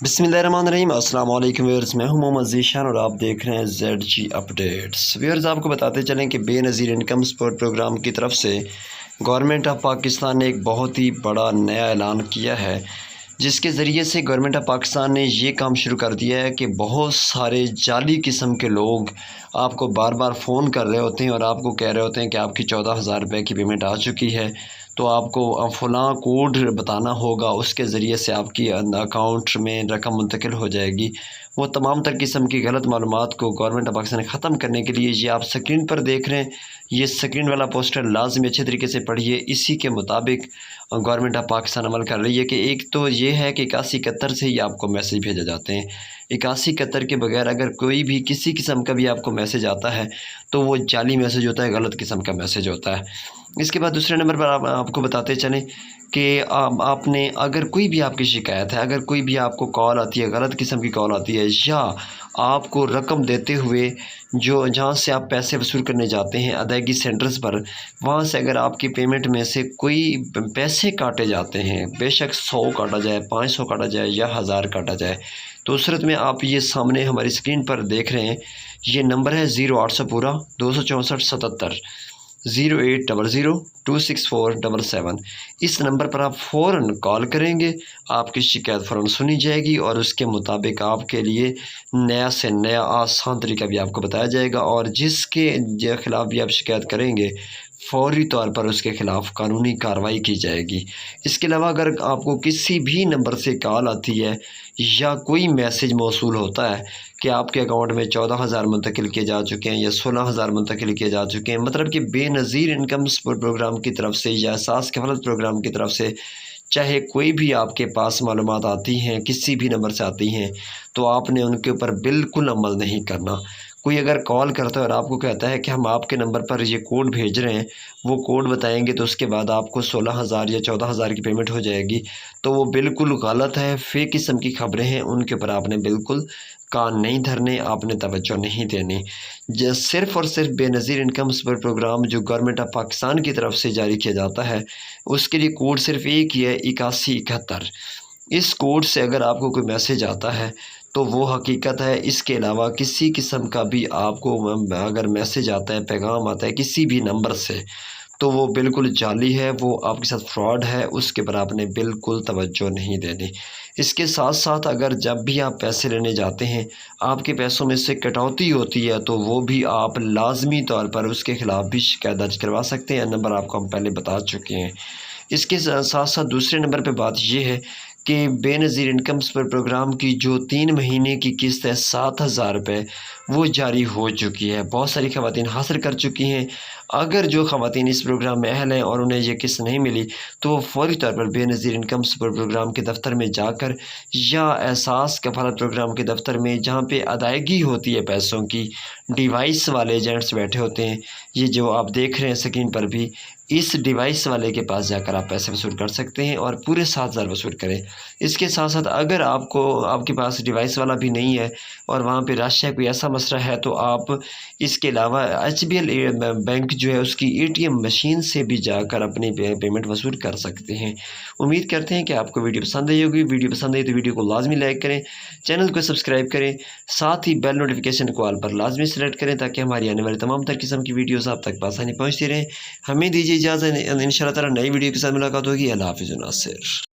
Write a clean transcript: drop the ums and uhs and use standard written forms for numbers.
बिस्मिल्लाहिर्रहमानिर्रहीम। अस्सलाम वालेकुम व्यूअर्स, मैं हूं मोहम्मद ज़ीशान और आप देख रहे हैं ZG अपडेट्स। व्यूअर्स, आपको बताते चलें कि बेनज़ीर इनकम सपोर्ट प्रोग्राम की तरफ से गवर्नमेंट ऑफ पाकिस्तान ने एक बहुत ही बड़ा नया ऐलान किया है, जिसके ज़रिए से गवर्नमेंट ऑफ पाकिस्तान ने ये काम शुरू कर दिया है कि बहुत सारे जाली किस्म के लोग आपको बार बार फ़ोन कर रहे होते हैं और आपको कह रहे होते हैं कि आपकी 14,000 रुपये की पेमेंट आ चुकी है, तो आपको फ़लाँ कोड बताना होगा, उसके ज़रिए से आपकी अकाउंट में रकम मुंतकिल हो जाएगी। वो तमाम तर किस्म की गलत मालूमात को गवर्नमेंट ऑफ पाकिस्तान ने ख़त्म करने के लिए ये आप स्क्रीन पर देख रहे हैं, ये स्क्रीन वाला पोस्टर लाजमी अच्छे तरीके से पढ़िए। इसी के मुताबिक गवर्नमेंट ऑफ पाकिस्तान अमल कर रही है कि एक तो ये है कि 8171 से ही आपको मैसेज भेजे जाते हैं। 8171 के बगैर अगर कोई भी किसी किस्म का भी आपको मैसेज आता है तो वो जाली मैसेज होता है, गलत किस्म का मैसेज होता है। इसके बाद दूसरे नंबर पर आपको बताते चलें कि आपने अगर कोई भी आपकी शिकायत है, अगर कोई भी आपको कॉल आती है, गलत किस्म की कॉल आती है, या आपको रकम देते हुए जो जहाँ से आप पैसे वसूल करने जाते हैं अदायगी सेंटर्स पर, वहाँ से अगर आपकी पेमेंट में से कोई पैसे काटे जाते हैं, बेशक 100 काटा जाए, 500 काटा जाए या 1000 काटा जाए, तो उस सूरत में आप ये सामने हमारी स्क्रीन पर देख रहे हैं, ये नंबर है 0800 पूरा 264 77 0800-264-77। इस नंबर पर आप फ़ौरन कॉल करेंगे, आपकी शिकायत फ़ौरन सुनी जाएगी और उसके मुताबिक आपके लिए नया से नया आसान तरीका भी आपको बताया जाएगा, और जिसके ख़िलाफ़ भी आप शिकायत करेंगे फ़ौरी तौर पर उसके ख़िलाफ़ कानूनी कार्रवाई की जाएगी। इसके अलावा अगर आपको किसी भी नंबर से कॉल आती है या कोई मैसेज मौसूल होता है कि आपके अकाउंट में 14,000 मुंतकिल किए जा चुके हैं या 16,000 मुंतकिल किए जा चुके हैं, मतलब कि बेनज़ीर इनकम सपोर्ट प्रोग्राम की तरफ से या एहसास कफ़ालत प्रोग्राम की तरफ से चाहे कोई भी आपके पास मालूमात आती हैं, किसी भी नंबर से आती हैं, तो आपने उनके ऊपर बिल्कुल अमल नहीं करना। कोई अगर कॉल करता है और आपको कहता है कि हम आपके नंबर पर ये कोड भेज रहे हैं, वो कोड बताएंगे तो उसके बाद आपको 16,000 या 14,000 की पेमेंट हो जाएगी, तो वो बिल्कुल गलत है, फेक किस्म की खबरें हैं, उनके ऊपर आपने बिल्कुल कान नहीं धरने, आपने तवज्जो नहीं देनी। सिर्फ़ और सिर्फ बेनज़ीर इनकम सपोर्ट प्रोग्राम जो गवर्नमेंट ऑफ पाकिस्तान की तरफ से जारी किया जाता है, उसके लिए कोड सिर्फ़ एक ही है, 8171। इस कोड से अगर आपको कोई मैसेज आता है तो वो हकीकत है। इसके अलावा किसी किस्म का भी आपको अगर मैसेज आता है, पैगाम आता है किसी भी नंबर से, तो वो बिल्कुल जाली है, वो आपके साथ फ्रॉड है, उसके ऊपर आपने बिल्कुल तवज्जो नहीं देनी। इसके साथ साथ अगर जब भी आप पैसे लेने जाते हैं, आपके पैसों में से कटौती होती है, तो वो भी आप लाजमी तौर पर उसके ख़िलाफ़ भी शिकायत दर्ज करवा सकते हैं। नंबर आपको हम पहले बता चुके हैं। इसके साथ साथ दूसरे नंबर पे बात ये है कि बेनज़ीर इनकम सपोर्ट प्रोग्राम की जो 3 महीने की किस्त है 7,000 रुपये, वो जारी हो चुकी है। बहुत सारी ख़वातीन हासिल कर चुकी हैं। अगर जो ख़वातीन इस प्रोग्राम में अहल हैं और उन्हें ये किस्त नहीं मिली, तो वो फ़ौरी तौर पर बेनज़ीर इनकम सपोर्ट प्रोग्राम के दफ़्तर में जाकर या एहसास कफ़ालत प्रोग्राम के दफ़्तर में, जहाँ पे अदायगी होती है पैसों की, डिवाइस वाले एजेंट्स बैठे होते हैं, ये जो आप देख रहे हैं स्क्रीन पर भी, इस डिवाइस वाले के पास जाकर आप पैसे वसूल कर सकते हैं और पूरे 7,000 वसूल करें। इसके साथ साथ अगर आपके पास डिवाइस वाला भी नहीं है और वहाँ पे रश है, कोई ऐसा मसला है, तो आप इसके अलावा HBL बैंक जो है उसकी ATM मशीन से भी जाकर अपनी पेमेंट वसूल कर सकते हैं। उम्मीद करते हैं कि आपको वीडियो पसंद आई होगी। वीडियो पसंद आई तो वीडियो को लाजमी लाइक करें, चैनल को सब्सक्राइब करें, साथ ही बेल नोटिफिकेशन को ऑल पर लाजमी सेलेक्ट करें ताकि हमारी आने वाली तमाम तर किस्म की वीडियोज़ आप तक आसानी पहुँचती रहें। हमें दीजिए इजाज़त, इंशाअल्लाह ताला नई वीडियो के साथ मुलाकात होगी। अल्लाह हाफ़िज़ नासिर।